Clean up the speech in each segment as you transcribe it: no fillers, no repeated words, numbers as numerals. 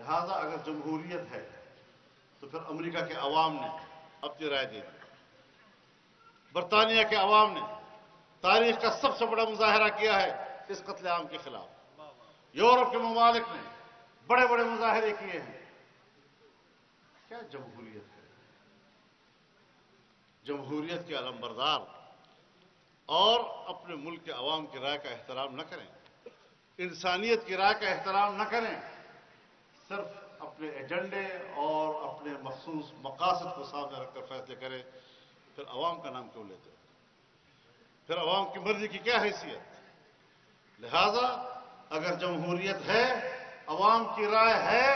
لہذا اگر جمہوریت ہے تو پھر امریکہ کے عوام نے اپنی رائے دے دی، برطانیہ کے عوام نے تاریخ کا سب سے بڑا مظاہرہ کیا ہے اس قتل عام کے خلاف، یورپ کے ممالک نے بڑے بڑے مظاہرے کیے ہیں۔ کیا جمہوریت ہے؟ جمہوریت کے علمبردار اور اپنے ملک کے عوام کی رائے کا احترام نہ کریں، انسانیت کی رائے کا احترام نہ کریں، صرف اپنے ایجنڈے اور اپنے مخصوص مقاصد کو سامنے رکھ کر فیصلے کریں، پھر عوام کا نام کیوں لیتے؟ پھر عوام کی مرضی کی کیا حیثیت؟ لہذا اگر جمہوریت ہے، عوام کی رائے ہے،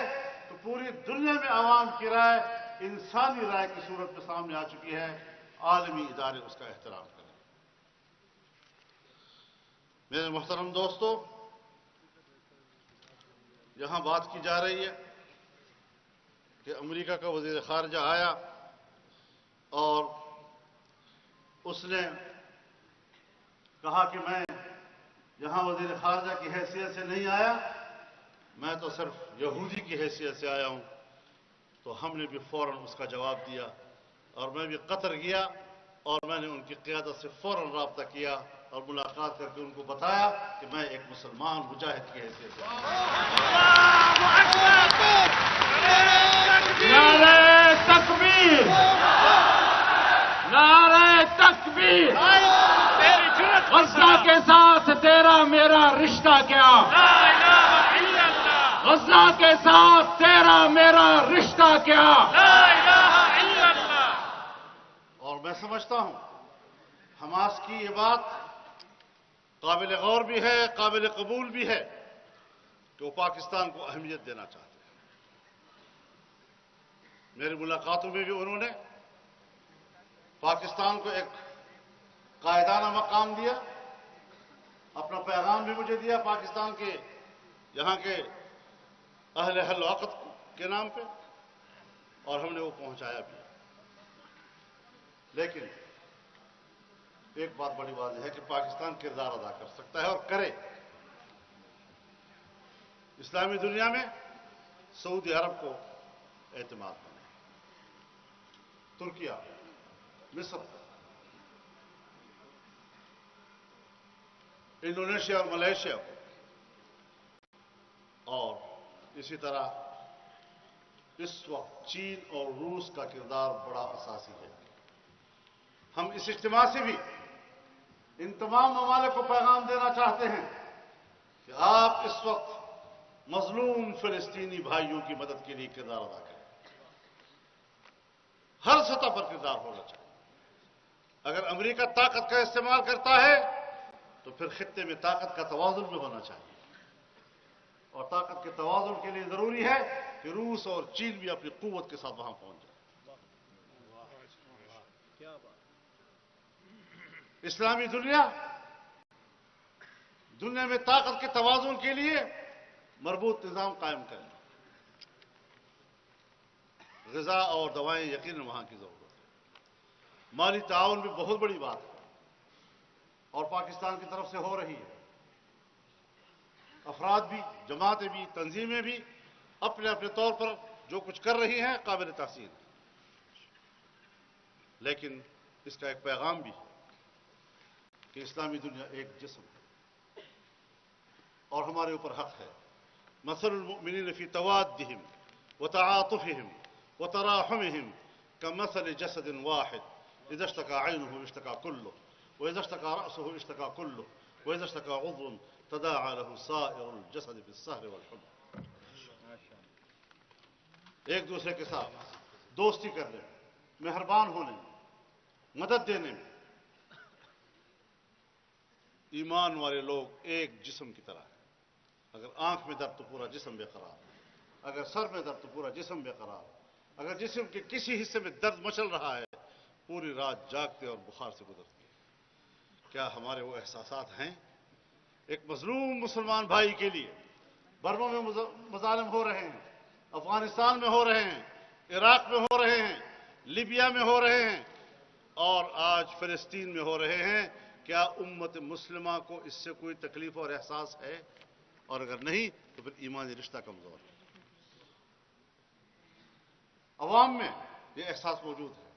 تو پوری دنیا میں عوام کی رائے انسانی رائے کی صورت میں سامنے آ چکی ہے، عالمی ادارے اس کا احترام کریں۔ میرے محترم دوستو، یہاں بات کی جا رہی ہے کہ امریکہ کا وزیر خارجہ آیا اور اس نے کہا کہ میں یہاں وزیر خارجہ کی حیثیت سے نہیں آیا، میں تو صرف یہودی کی حیثیت سے آیا ہوں۔ تو ہم نے بھی فوراً اس کا جواب دیا اور میں بھی قطر گیا اور میں نے ان کی قیادت سے فوراً رابطہ کیا اور ملاقات کر کے ان کو بتایا کہ میں ایک مسلمان مجاہد کی حیثیت سے نعرہ تکبیر، نعرہ تکبیر، غزہ کے ساتھ تیرا میرا رشتہ کیا؟ غزہ کے ساتھ تیرا میرا رشتہ کیا؟ اور میں سمجھتا ہوں حماس کی یہ بات قابل غور بھی ہے، قابل قبول بھی ہے کہ وہ پاکستان کو اہمیت دینا چاہتے ہیں۔ میری ملاقاتوں میں بھی انہوں نے پاکستان کو ایک قائدانہ مقام دیا، اپنا پیغام بھی مجھے دیا پاکستان کے یہاں کے اہل حل و عقد کے نام پہ، اور ہم نے وہ پہنچایا بھی۔ لیکن ایک بات بڑی واضح ہے کہ پاکستان کردار ادا کر سکتا ہے اور کرے۔ اسلامی دنیا میں سعودی عرب کو اعتماد کرنا، ترکیہ، مصر، انڈونیشیا اور ملیشیا کو، اور اسی طرح اس وقت چین اور روس کا کردار بڑا اساسی ہے۔ ہم اس اجتماع سے بھی ان تمام ممالک کو پیغام دینا چاہتے ہیں کہ آپ اس وقت مظلوم فلسطینی بھائیوں کی مدد کے لیے کردار ادا کریں، ہر سطح پر کردار ہونا چاہیے۔ اگر امریکہ طاقت کا استعمال کرتا ہے تو پھر خطے میں طاقت کا توازن بھی ہونا چاہیے، اور طاقت کے توازن کے لیے ضروری ہے کہ روس اور چین بھی اپنی قوت کے ساتھ وہاں پہنچ جائے۔ اسلامی دنیا میں طاقت کے توازن کے لیے مربوط نظام قائم کریں۔ غذا اور دوائیں یقیناً وہاں کی ضرورت ہے، مالی تعاون بھی بہت بڑی بات ہے اور پاکستان کی طرف سے ہو رہی ہے۔ افراد بھی، جماعتیں بھی، تنظیمیں بھی اپنے اپنے طور پر جو کچھ کر رہی ہیں قابل تحسین ہے، لیکن اس کا ایک پیغام بھی ہے کہ اسلامی دنیا ایک جسم ہے اور ہمارے اوپر حق ہے۔ مثل المؤمنین فی توادہم وتعاطفہم وتراحمہم کمثل جسد واحد اذا اشتكى عینہ اشتكى کلہ واذا اشتكى رأسہ اشتكى کلہ واذا اشتكى عضو تداعى له سائر الجسد بالسہر والحمى۔ ایک دوسرے کے ساتھ دوستی کرنے میں، مہربان ہونے میں، مدد دینے میں، ایمان والے لوگ ایک جسم کی طرح ہیں۔ اگر آنکھ میں درد تو پورا جسم بے قرار، اگر سر میں درد تو پورا جسم بے قرار، اگر جسم کے کسی حصے میں درد مچل رہا ہے پوری رات جاگتے اور بخار سے گزرتے ہیں۔ کیا ہمارے وہ احساسات ہیں؟ ایک مظلوم مسلمان بھائی کے لیے برما میں مظالم ہو رہے ہیں، افغانستان میں ہو رہے ہیں، عراق میں ہو رہے ہیں، لیبیا میں ہو رہے ہیں، اور آج فلسطین میں ہو رہے ہیں۔ کیا امت مسلمہ کو اس سے کوئی تکلیف اور احساس ہے؟ اور اگر نہیں تو پھر ایمانی رشتہ کمزور ہے۔ عوام میں یہ احساس موجود ہے.